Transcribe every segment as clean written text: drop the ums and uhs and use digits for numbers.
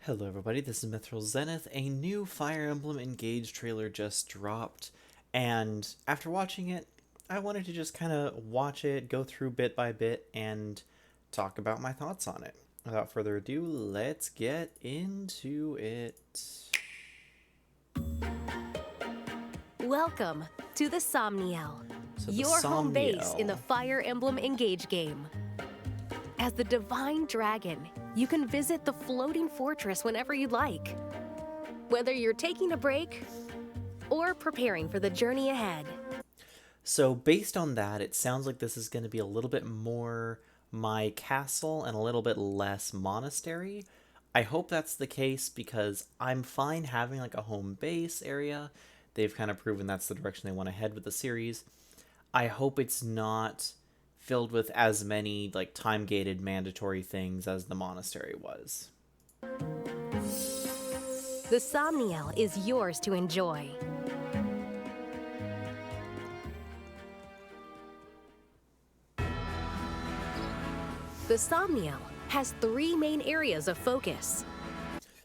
Hello everybody, this is Mithril Zenith. A new Fire Emblem Engage trailer just dropped, and after watching it, I wanted to just kind of watch it, go through bit by bit, and talk about my thoughts on it. Without further ado, let's get into it. Welcome to the Somniel, So the your home base in the Somniel. Fire Emblem Engage game. As the Divine Dragon, you can visit the floating fortress whenever you'd like. Whether you're taking a break or preparing for the journey ahead. So based on that, it sounds like this is going to be a little bit more my castle and a little bit less monastery. I hope that's the case because I'm fine having like a home base area. They've kind of proven that's the direction they want to head with the series. I hope it's not filled with as many like time-gated mandatory things as the monastery was. The Somniel is yours to enjoy. The Somniel has three main areas of focus.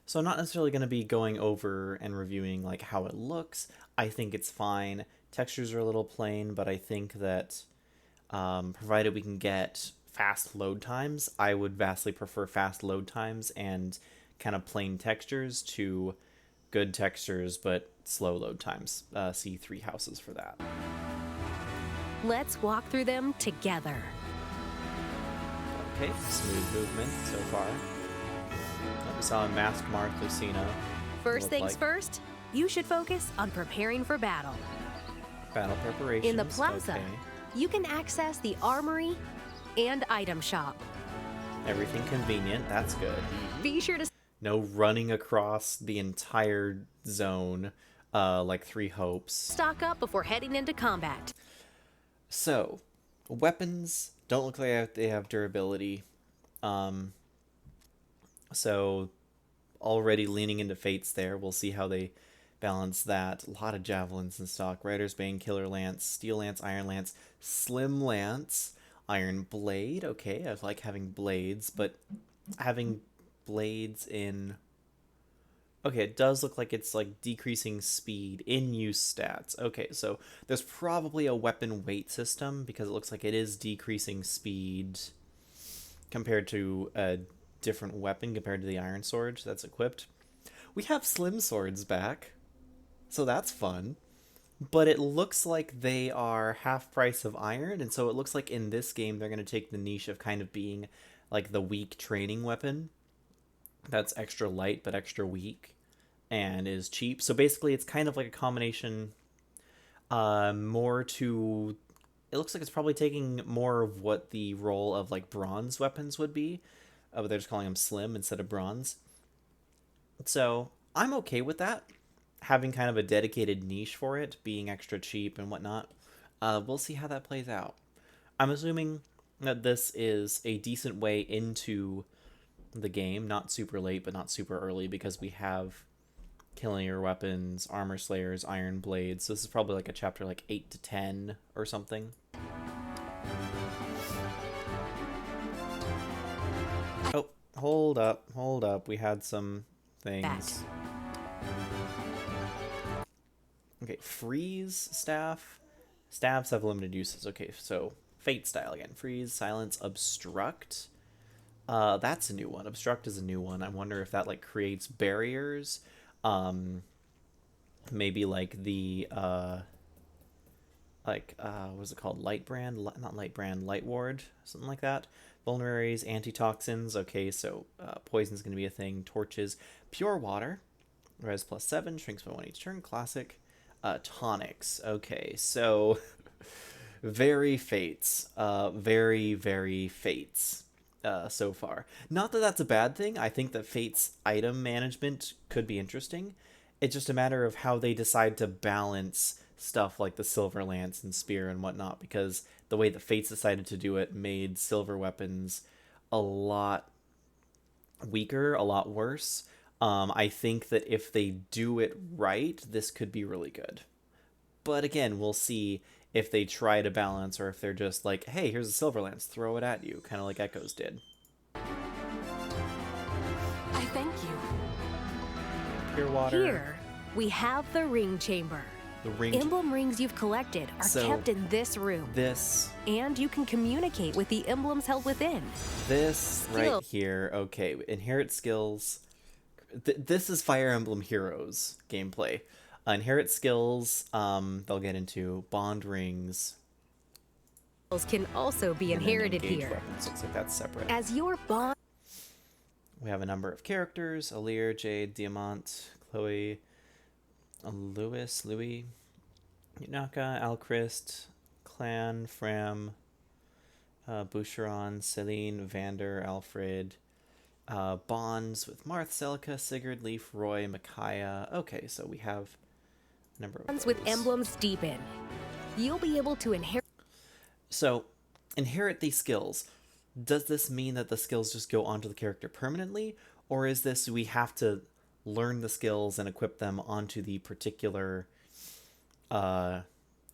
So I'm not necessarily going to be going over and reviewing like how it looks. I think it's fine. Textures are a little plain, but I think that provided we can get fast load times, I would vastly prefer fast load times and kind of plain textures to good textures but slow load times. See 3 houses for that. Let's walk through them together. Okay, smooth movement so far. We saw a masked Marthusina. First things first, you should focus on preparing for battle. Battle preparations. In the plaza, okay. you can access the armory and item shop. Everything convenient, that's good. Be sure to No running across the entire zone like 3 hopes. stock up before heading into combat. So, weapons don't look like they have durability. So, already leaning into Fates there. We'll see how they balance that. A lot of javelins in stock. Rider's Bane, Killer Lance, Steel Lance, Iron Lance, Slim Lance, Iron Blade. Okay, I like having blades, but having blades in... Okay, it does look like it's like decreasing speed in use stats. Okay, so there's probably a weapon weight system because it looks like it is decreasing speed compared to a different weapon compared to the iron sword that's equipped. We have slim swords back, so that's fun. But it looks like they are half price of iron, and so it looks like in this game they're going to take the niche of kind of being like the weak training weapon that's extra light but extra weak and is cheap. So basically it's kind of like a combination more to... It looks like it's probably taking more of what the role of like bronze weapons would be, but they're just calling them slim instead of bronze. So I'm okay with that, having kind of a dedicated niche for it, being extra cheap and whatnot. We'll see how that plays out. I'm assuming that this is a decent way into the game, not super late, but not super early, because we have killing your weapons, armor slayers, iron blades. So this is probably like a chapter like 8 to 10 or something. Oh, hold up. We had some things. Okay, freeze staff. Staffs have limited uses. Okay, so fate style again. Freeze, silence, obstruct. That's a new one. Obstruct is a new one. I wonder if that like creates barriers. Maybe like the what is it called? Light brand? Not light brand. Light ward, something like that. Vulneraries, antitoxins. Okay, so poison's gonna be a thing. Torches, pure water. Res +7, shrinks by 1 each turn. Classic. Tonics. Okay, so very fates. Very fates. So far. Not that that's a bad thing. I think that Fate's item management could be interesting. It's just a matter of how they decide to balance stuff like the Silver Lance and Spear and whatnot, because the way that Fates decided to do it made silver weapons a lot weaker, a lot worse. I think that if they do it right, this could be really good. But again, we'll see if they try to balance or if they're just like, hey, here's a silver lance, throw it at you, kind of like Echoes did. I thank you. Pure water. Here, we have the ring chamber. The ring. Emblem rings you've collected are kept in this room. And you can communicate with the emblems held within. This right here. Okay, inherit skills. This is Fire Emblem Heroes gameplay. Inherit skills, they'll get into bond rings. Can also be inherited here. Weapons. Looks like that's separate. As your bond. We have a number of characters: Alir, Jade, Diamant, Chloe, Louis, Yunaka, Alchrist, Clan, Fram, Boucheron, Celine, Vander, Alfred, bonds with Marth, Celica, Sigurd, Leaf, Roy, Micaiah. Okay, so we have a number of bonds those. With emblems deepen. You'll be able to inherit. So, inherit these skills. Does this mean that the skills just go onto the character permanently? Or is this we have to learn the skills and equip them onto the particular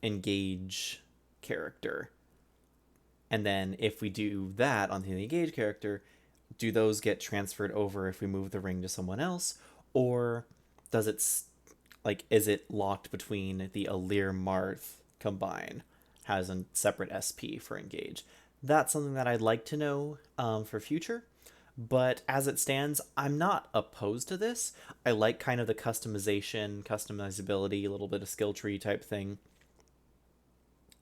engage character? And then if we do that onto the engage character, do those get transferred over if we move the ring to someone else? Or does it, like, is it locked between the Alir Marth combine? Has a separate SP for engage? That's something that I'd like to know for future. But as it stands, I'm not opposed to this. I like kind of the customization, customizability, a little bit of skill tree type thing.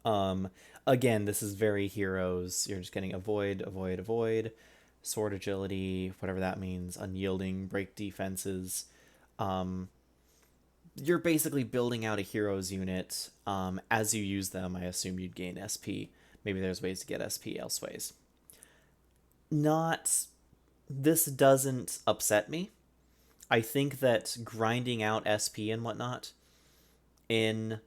Again, this is very Heroes. You're just getting avoid, avoid, avoid, sword agility, whatever that means, unyielding, break defenses. You're basically building out a Heroes unit. As you use them, I assume you'd gain SP. Maybe there's ways to get SP elseways. This doesn't upset me. I think that grinding out SP and whatnot in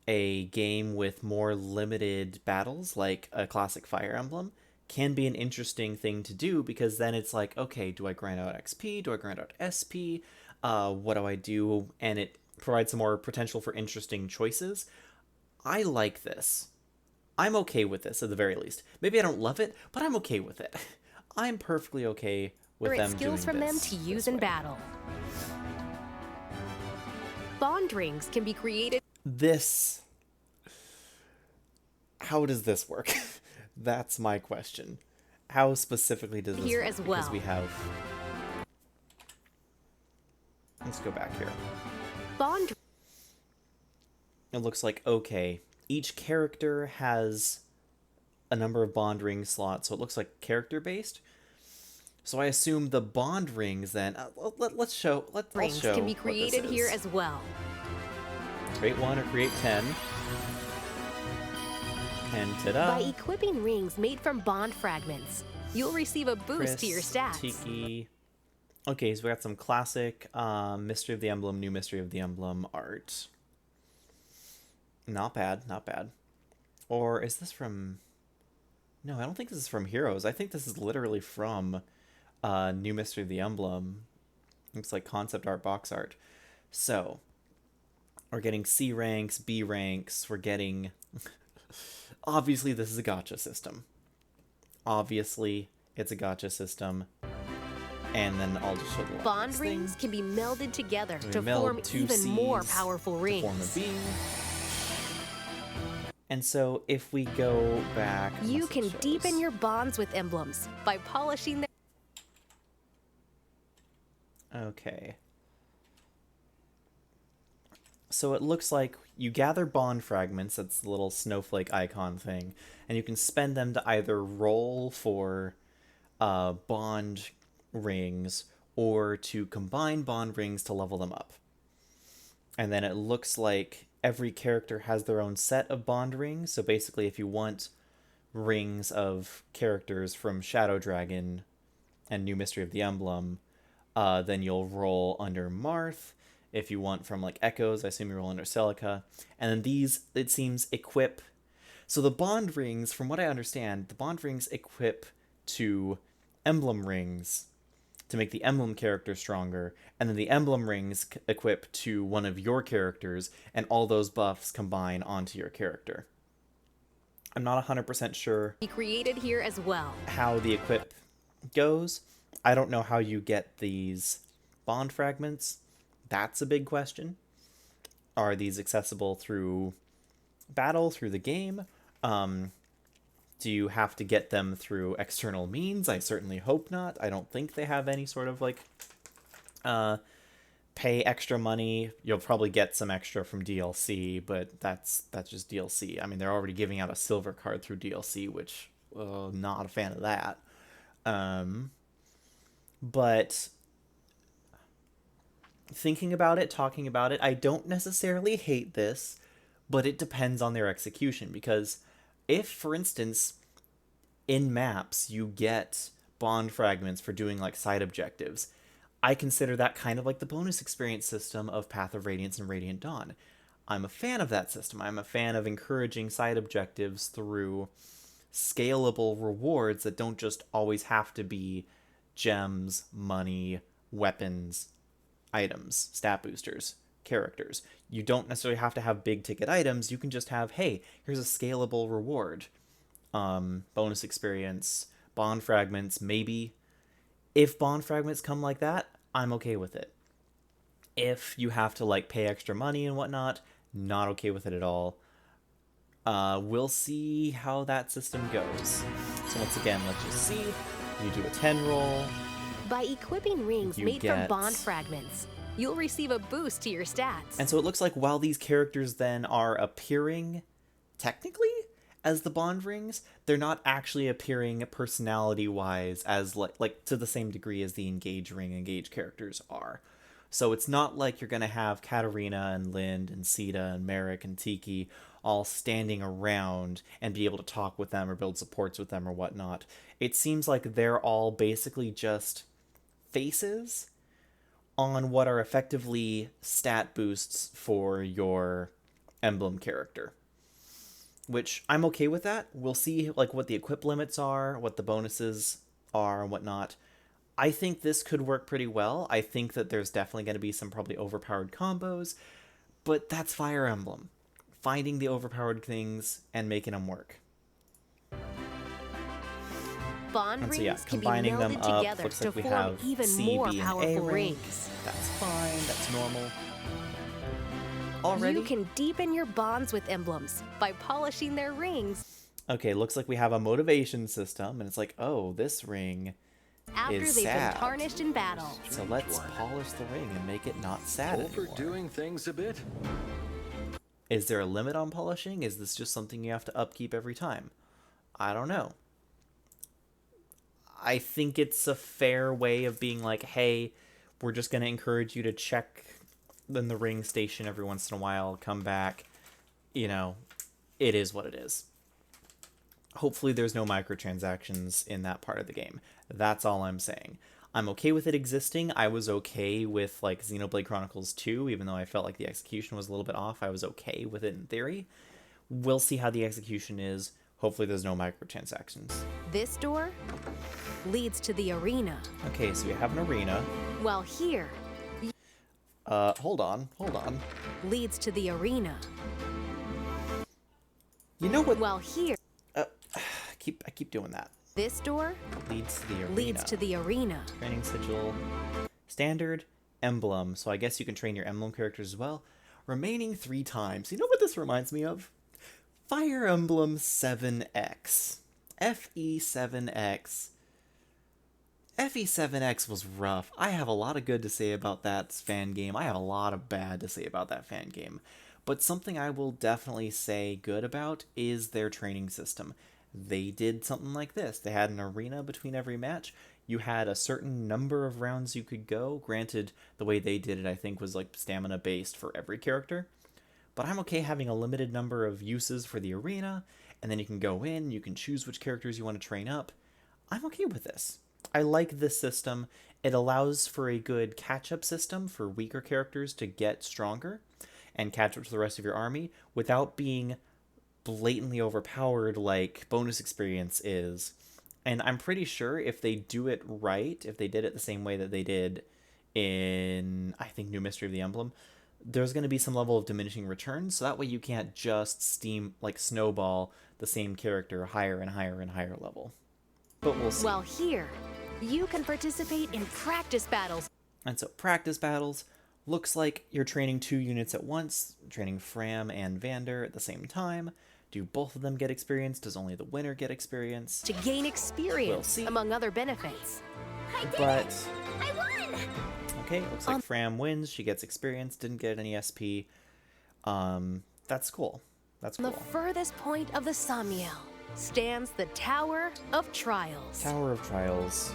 a game with more limited battles, like a classic Fire Emblem, can be an interesting thing to do, because then it's like, okay, do I grind out XP? Do I grind out SP? What do I do? And it provides some more potential for interesting choices. I like this. I'm okay with this at the very least. Maybe I don't love it, but I'm okay with it. I'm perfectly okay with them skills doing from them this to use this in way. battle. Bond rings can be created. How does this work? That's my question. How specifically does this Here work? as well. Because we have... Let's go back here. Bond. It looks like, okay, each character has a number of bond ring slots, so it looks like character-based. So I assume the bond rings then... let's show... Rings show can be created here as well. Create 1 or create 10. And ta-da! By equipping rings made from bond fragments, you'll receive a boost to your stats. Tiki. Okay, so we got some classic Mystery of the Emblem, New Mystery of the Emblem art. Not bad, not bad. Or is this from... No, I don't think this is from Heroes. I think this is literally from New Mystery of the Emblem. Looks like concept art, box art. So, we're getting C ranks, B ranks, we're getting... Obviously, this is a gacha system. Obviously, it's a gacha system. And then I'll just show the Bond rings can be melded together to meld form two even more Cs powerful to rings. form a B. And so if we go back... You can deepen your bonds with emblems by polishing them. Okay. So it looks like you gather bond fragments, that's the little snowflake icon thing, and you can spend them to either roll for bond rings or to combine bond rings to level them up. And then it looks like every character has their own set of bond rings, so basically if you want rings of characters from Shadow Dragon and New Mystery of the Emblem, then you'll roll under Marth. If you want from like Echoes, I assume you roll under Celica. And then these, it seems, equip. So the bond rings, from what I understand, the bond rings equip to emblem rings to make the emblem character stronger. And then the emblem rings equip to one of your characters, and all those buffs combine onto your character. I'm not 100% sure. Be created here as well. How the equip goes. I don't know how you get these bond fragments. That's a big question. Are these accessible through battle, through the game? Do you have to get them through external means? I certainly hope not. I don't think they have any sort of like pay extra money. You'll probably get some extra from DLC, but that's just DLC. I mean, they're already giving out a silver card through DLC, which not a fan of that. But thinking about it, talking about it, I don't necessarily hate this, but it depends on their execution. Because if, for instance, in maps you get bond fragments for doing like side objectives, I consider that kind of like the bonus experience system of Path of Radiance and Radiant Dawn. I'm a fan of that system. I'm a fan of encouraging side objectives through scalable rewards that don't just always have to be gems, money, weapons, items, stat boosters, characters. You don't necessarily have to have big ticket items. You can just have, hey, here's a scalable reward. Bonus experience, bond fragments, maybe. If bond fragments come like that, I'm okay with it. If you have to like pay extra money and whatnot, not okay with it at all. We'll see how that system goes. So once again, let's just see. You do a 10 roll. By equipping rings made from bond fragments, you'll receive a boost to your stats. And so it looks like while these characters then are appearing technically as the bond rings, they're not actually appearing personality-wise as like to the same degree as the engage characters are. So it's not like you're going to have Katarina and Lind and Sita and Merrick and Tiki all standing around and be able to talk with them or build supports with them or whatnot. It seems like they're all basically just faces on what are effectively stat boosts for your emblem character. Which I'm okay with that. We'll see like what the equip limits are, what the bonuses are and whatnot. I think this could work pretty well. I think that there's definitely going to be some probably overpowered combos, but that's Fire Emblem. Finding the overpowered things and making them work. Bond and so, rings can be combining them melded up, together looks to like we form have even C, more B, and powerful A rings. That's fine, that's normal. Already? You can deepen your bonds with emblems by polishing their rings. Okay, looks like we have a motivation system, and it's like, oh, this ring after is they've sad. been tarnished in battle. So let's polish the ring and make it not sad anymore. Overdoing things a bit? Is there a limit on polishing? Is this just something you have to upkeep every time? I don't know. I think it's a fair way of being like, hey, we're just going to encourage you to check in the ring station every once in a while, come back. You know, it is what it is. Hopefully there's no microtransactions in that part of the game. That's all I'm saying. I'm okay with it existing. I was okay with like Xenoblade Chronicles 2, even though I felt like the execution was a little bit off. I was okay with it in theory. We'll see how the execution is. Hopefully there's no microtransactions. This door leads to the arena. Okay, so we have an arena. While here... hold on. leads to the arena. You know what? While here... I keep doing that. This door leads to the arena. leads to the arena. Training sigil. Standard. Emblem. So I guess you can train your emblem characters as well. Remaining 3 times. You know what this reminds me of? Fire Emblem 7X. FE7X. FE7X was rough. I have a lot of good to say about that fan game. I have a lot of bad to say about that fan game. But something I will definitely say good about is their training system. They did something like this. They had an arena between every match. You had a certain number of rounds you could go. Granted, the way they did it, I think, was like stamina based for every character. But I'm okay having a limited number of uses for the arena, and then you can go in, you can choose which characters you want to train up. I'm okay with this. I like this system. It allows for a good catch-up system for weaker characters to get stronger and catch up to the rest of your army without being blatantly overpowered like bonus experience is. And I'm pretty sure if they do it right, if they did it the same way that they did in, I think, New Mystery of the Emblem, there's going to be some level of diminishing returns, so that way you can't just snowball the same character higher and higher and higher level. But we'll see. While here, you can participate in practice battles. And so practice battles Looks like you're training 2 units at once, training Fram and Vander at the same time. Do both of them get experience? Does only the winner get experience? To gain We'll experience, see. among other benefits. But I won! okay, looks like Fram wins. She gets experience. Didn't get any SP. That's cool. That's On cool. the furthest point of the Somniel stands the Tower of Trials. Tower of Trials.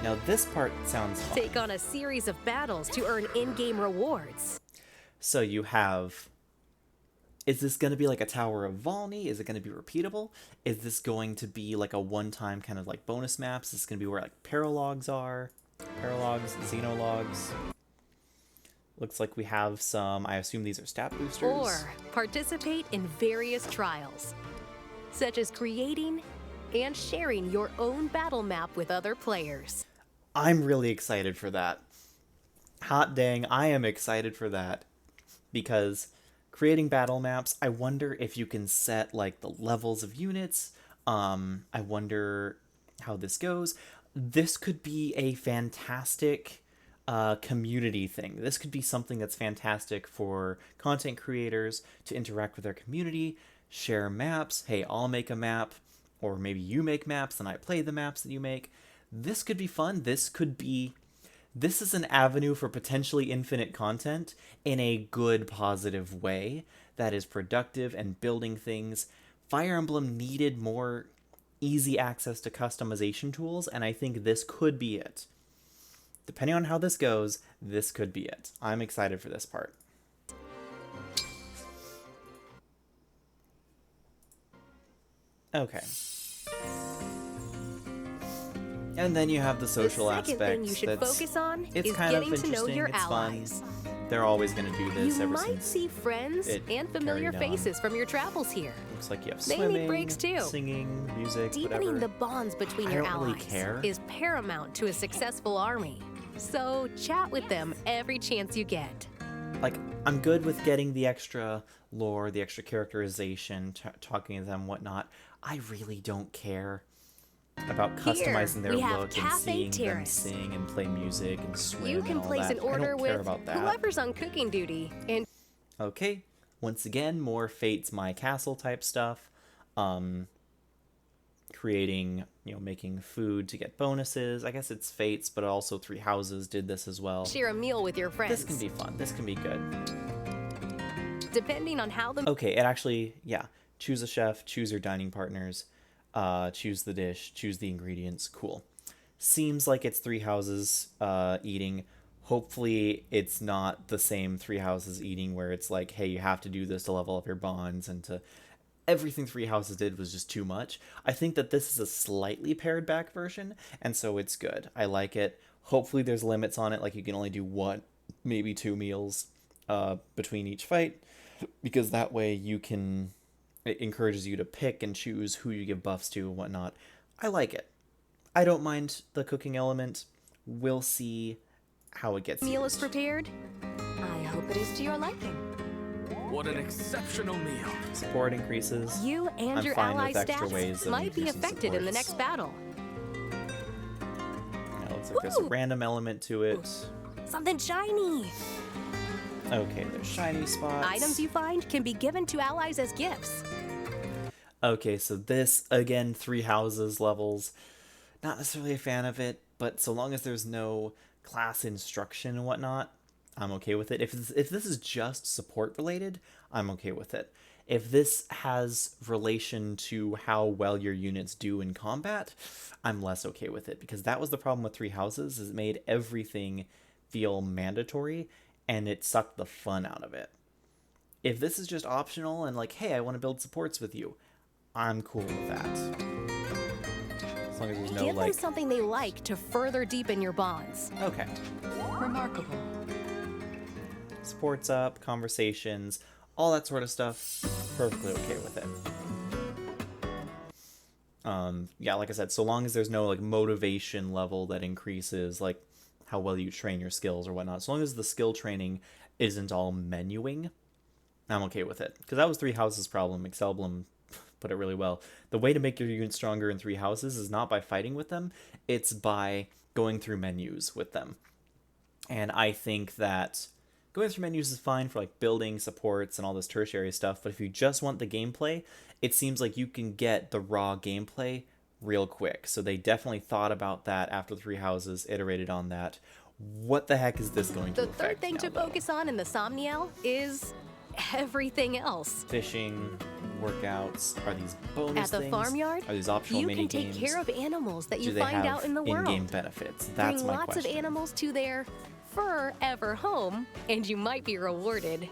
Now this part sounds fun. Take on a series of battles to earn in-game rewards. So you have... Is this going to be like a Tower of Volney? Is it going to be repeatable? Is this going to be like a one-time kind of like bonus maps? Is this going to be where like paralogs are? Paralogs, xenologs. Looks like we have some, I assume these are stat boosters. Or participate in various trials, such as creating and sharing your own battle map with other players. I'm really excited for that. Hot dang, I am excited for that. Because creating battle maps, I wonder if you can set like the levels of units. I wonder how this goes. This could be a fantastic community thing. This could be something that's fantastic for content creators to interact with their community, share maps. Hey, I'll make a map, or maybe you make maps and I play the maps that you make. This could be fun. This is an avenue for potentially infinite content in a good, positive way that is productive and building things. Fire Emblem needed more easy access to customization tools, and I think this could be it. Depending on how this goes, this could be it. I'm excited for this part. Okay. And then you have the social The second aspect. thing you should focus on It's is kind of getting to know interesting, your it's allies. fun. They're always going to do this You ever might since see friends it and familiar carried on. faces from your travels here. Looks like you have They need swimming, breaks too. singing, music, Deepening whatever. the bonds between I your don't really allies care. is paramount to a successful army. So chat with them every chance you get. Like, I'm good with getting the extra lore, the extra characterization, talking to them, whatnot. I really don't care about customizing their we have look and Cafe seeing them Terrace. sing and play music and swim You can and all place that. an order I don't care with about that. whoever's on cooking duty and Okay, once again, more Fates My Castle type stuff. Creating, making food to get bonuses. I guess it's Fates, but also Three Houses did this as well. share a meal with your friends. This can be fun. This can be good. Depending on how the Okay, it actually, yeah. Choose a chef, choose your dining partners, choose the dish, choose the ingredients. Cool. Seems like it's Three Houses eating. Hopefully it's not the same Three Houses eating where it's like, hey, you have to do this to level up your bonds and to... Everything Three Houses did was just too much. I think that this is a slightly pared back version, and so it's good. I like it. Hopefully there's limits on it, like you can only do one, maybe 2 meals between each fight, because that way it encourages you to pick and choose who you give buffs to and whatnot. I like it. I don't mind the cooking element. We'll see how it gets meal is used. prepared, I hope it is to your liking. What an exceptional meal. Support increases. You and I'm your fine allies' with extra ways stats of might be increasing affected in the supports. next battle. Looks like there's a Woo! random element to it. Something shiny. Okay, there's shiny spots. Items you find can be given to allies as gifts. Okay, so this, again, Three Houses levels. Not necessarily a fan of it, but so long as there's no class instruction and whatnot, I'm okay with it. If this is just support related, I'm okay with it. If this has relation to how well your units do in combat, I'm less okay with it, because that was the problem with Three Houses, is it made everything feel mandatory and it sucked the fun out of it. If this is just optional and like, hey, I want to build supports with you, I'm cool with that. As long as there's no Give like... them something they like to further deepen your bonds. Okay. Remarkable. Supports up, conversations, all that sort of stuff, perfectly okay with it. Yeah, like I said, so long as there's no like motivation level that increases like how well you train your skills or whatnot, so long as the skill training isn't all menuing, I'm okay with it. Because that was Three Houses' problem. Emblem put it really well. The way to make your unit stronger in Three Houses is not by fighting with them, it's by going through menus with them. And I think that going through menus is fine for like building supports and all this tertiary stuff, but if you just want the gameplay, it seems like you can get the raw gameplay real quick. So they definitely thought about that after Three Houses, iterated on that. What the heck is this going to The affect third thing now, to though? focus on in the Somniel is everything else. Fishing, workouts, are these bonus At the things? farmyard, Are these optional you mini can take games? care of animals that Do you they find have out in the in-game world. benefits? That's Bring my lots question. of animals to their forever home, and you might be rewarded.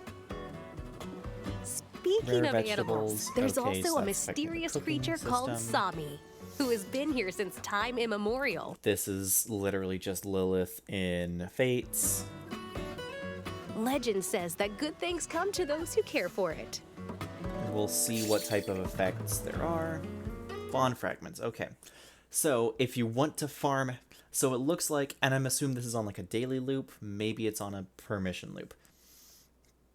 Speaking Rare of animals, vegetables. there's Okay, also so a that's affecting the mysterious cooking creature called system. Sami, who has been here since time immemorial. This is literally just Lilith in Fates. Legend says that good things come to those who care for it. We'll see what type of effects there are. Bond fragments, okay. So if you want to farm, so it looks like, and I'm assuming this is on like a daily loop, maybe it's on a per mission loop.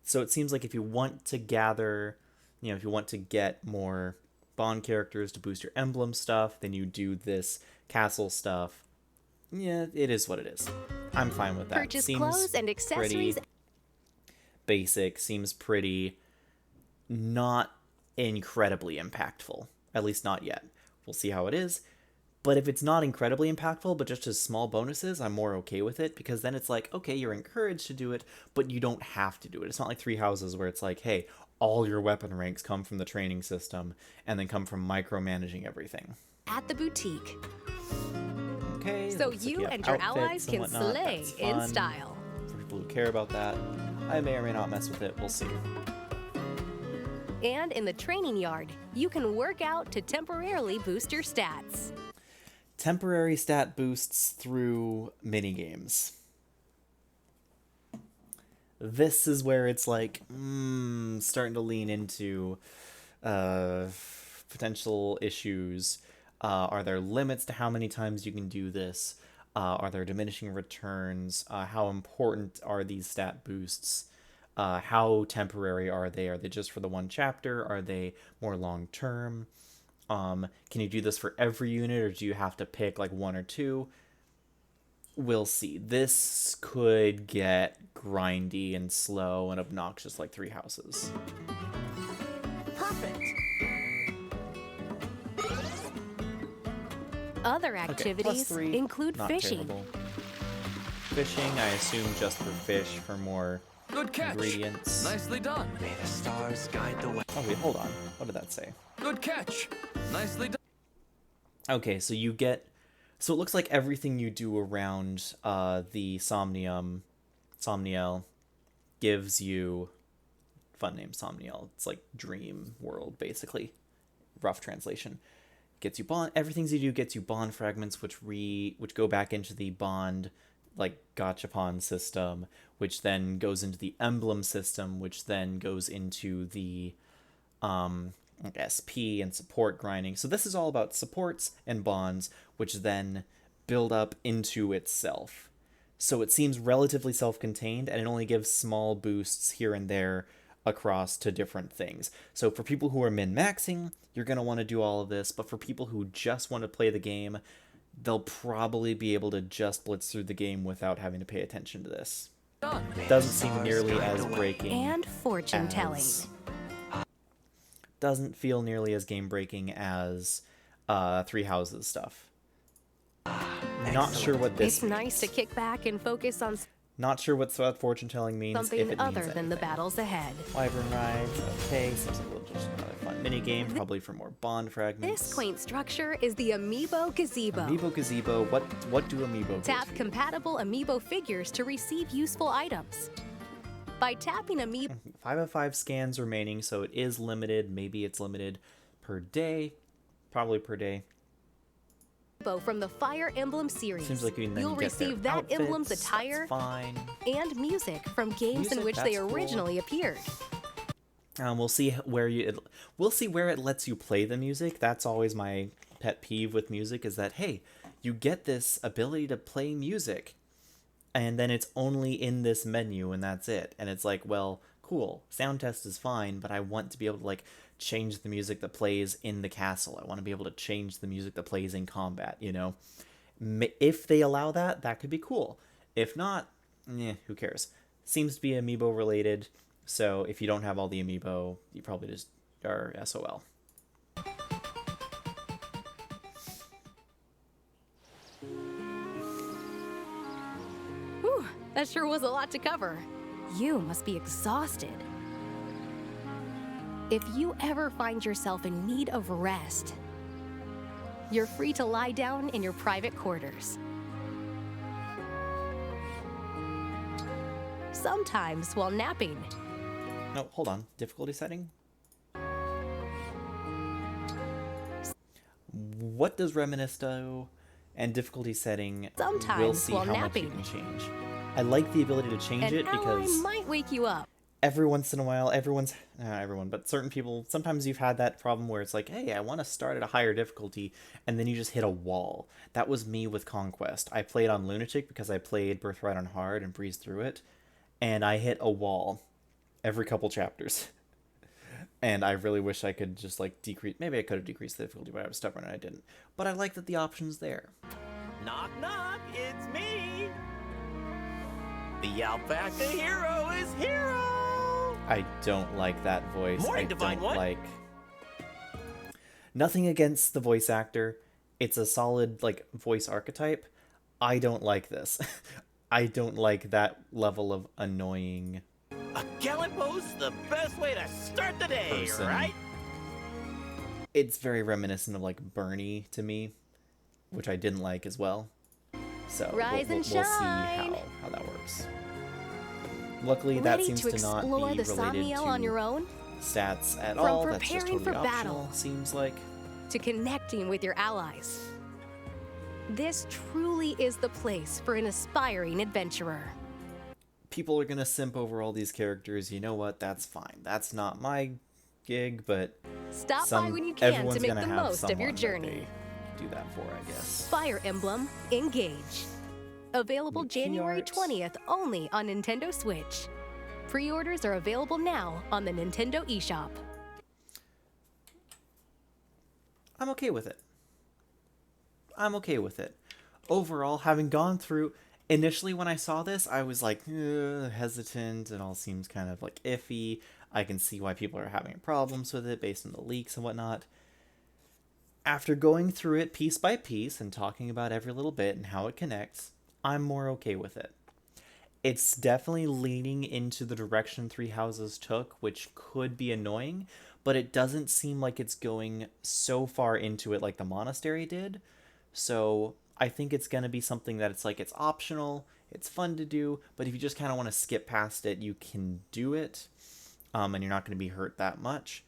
So it seems like if you want to gather, if you want to get more Bond characters to boost your emblem stuff, then you do this castle stuff. Yeah, it is what it is. I'm fine with that. Purchase Seems clothes and accessories. pretty basic, seems pretty not incredibly impactful. At least not yet. We'll see how it is. But if it's not incredibly impactful, but just as small bonuses, I'm more okay with it, because then it's like, okay, you're encouraged to do it, but you don't have to do it. It's not like Three Houses where it's like, hey, all your weapon ranks come from the training system and then come from micromanaging everything. At the boutique, Okay. so looks like you have and your outfits allies and can whatnot. slay That's in fun. style. For people who care about that. I may or may not mess with it. We'll see. And in the training yard, you can work out to temporarily boost your stats. Temporary stat boosts through minigames. This is where it's like, starting to lean into potential issues. Are there limits to how many times you can do this? Are there diminishing returns? How important are these stat boosts? How temporary are they? Are they just for the one chapter? Are they more long term? Can you do this for every unit, or do you have to pick like one or two? We'll see. This could get grindy and slow and obnoxious like Three Houses. Perfect. Other Okay, activities +3, include not fishing. terrible. Fishing, I assume just for fish, for more Good catch. ingredients. Nicely done. May the stars guide the way. Oh wait, hold on. What did that say? Good catch. Nicely done. Okay, so you get... So it looks like everything you do around the Somniel gives you... Fun name, Somniel. It's like dream world, basically. Rough translation. Gets you bond... Everything you do gets you bond fragments, which go back into the bond, like, gachapon system, which then goes into the emblem system, which then goes into the... like SP and support grinding. So this is all about supports and bonds, which then build up into itself. So it seems relatively self-contained, and it only gives small boosts here and there across to different things. So for people who are min-maxing, you're going to want to do all of this, but for people who just want to play the game, they'll probably be able to just blitz through the game without having to pay attention to this. Done. Doesn't seem nearly as breaking And fortune telling. Doesn't feel nearly as game breaking as Three Houses stuff. Not sure what this It's nice to means. kick back and focus on Not sure what fortune telling means. if something it other means than the anything. battles ahead. Wyvern rides, okay. Seems like just another fun mini game, probably for more bond fragments. This quaint structure is the Amiibo Gazebo. Amiibo Gazebo. What do Amiibo Tap give you? compatible Amiibo figures to receive useful items. By tapping Amiibo 5 of 5 scans remaining, so it is limited. Maybe it's limited per day. Probably per day. from the Fire Emblem series, Seems like you can then you'll get their receive that outfits, emblem's that's attire fine. and music from games in Music, which they that's cool. originally appeared. We'll see where it lets you play the music. That's always my pet peeve with music, is that, hey, you get this ability to play music, and then it's only in this menu, and that's it. And it's like, well, cool, sound test is fine, but I want to be able to, like, change the music that plays in the castle. I want to be able to change the music that plays in combat, you know? If they allow that, that could be cool. If not, who cares? Seems to be amiibo related, so if you don't have all the amiibo, you probably just are SOL. Whew, that sure was a lot to cover. You must be exhausted. If you ever find yourself in need of rest, you're free to lie down in your private quarters. Sometimes while napping. No, hold on. Difficulty setting? What does Reminisce do? And difficulty setting, Sometimes we'll see while how napping. much you can change. I like the ability to change An it ally because might wake you up. every once in a while, not everyone, but certain people, sometimes you've had that problem where it's like, hey, I want to start at a higher difficulty, and then you just hit a wall. That was me with Conquest. I played on Lunatic because I played Birthright on hard and breezed through it, and I hit a wall every couple chapters. And I really wish I could just like decrease, maybe I could have decreased the difficulty, but I was stubborn and I didn't. But I like that the option's there. Knock, knock, it's me. The alpaca hero is hero. I don't like that voice. Morning, I Divine don't One. like... Nothing against the voice actor. It's a solid, like, voice archetype. I don't like this. I don't like that level of annoying A gallant pose is the best way to start the day, person. right? It's very reminiscent of, like, Bernie to me, which I didn't like as well. So Rise we'll and see shine. how that works. Luckily, that Ready seems to to not be explore the related Somniel to on your own? stats at From all. That's just preparing totally for optional, battle. seems like. To connecting with your allies. This truly is the place for an aspiring adventurer. People are gonna simp over all these characters. You know what? That's fine. That's not my gig, but Stop by when you can everyone's to make gonna the have most of your someone that journey. they do that for, I guess. Fire Emblem Engage. Available New key January art. 20th only on Nintendo Switch. Pre-orders are available now on the Nintendo eShop. I'm okay with it. I'm okay with it. Overall, having gone through... Initially, when I saw this, I was like, hesitant. It all seems kind of like iffy. I can see why people are having problems with it based on the leaks and whatnot. After going through it piece by piece and talking about every little bit and how it connects, I'm more okay with it. It's definitely leaning into the direction Three Houses took, which could be annoying, but it doesn't seem like it's going so far into it like the Monastery did. So I think it's going to be something that it's like, it's optional, it's fun to do, but if you just kind of want to skip past it, you can do it, and you're not going to be hurt that much.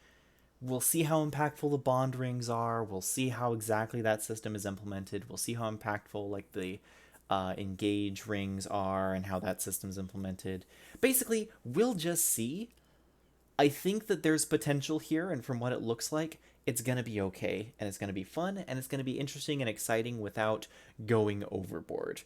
We'll see how impactful the bond rings are. We'll see how exactly that system is implemented. We'll see how impactful like the engage rings are and how that system's implemented. Basically, we'll just see. I think that there's potential here, and from what it looks like, it's going to be okay, and it's going to be fun, and it's going to be interesting and exciting without going overboard.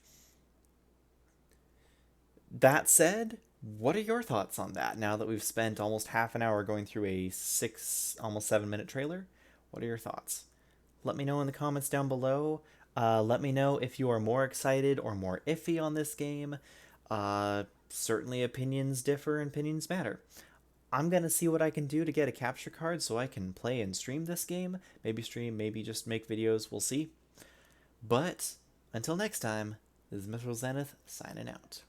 That said, what are your thoughts on that now that we've spent almost half an hour going through a 6, almost 7-minute trailer? What are your thoughts? Let me know in the comments down below. Let me know if you are more excited or more iffy on this game. Certainly opinions differ and opinions matter. I'm going to see what I can do to get a capture card so I can play and stream this game. Maybe stream, maybe just make videos. We'll see. But until next time, this is Mr. Zenith signing out.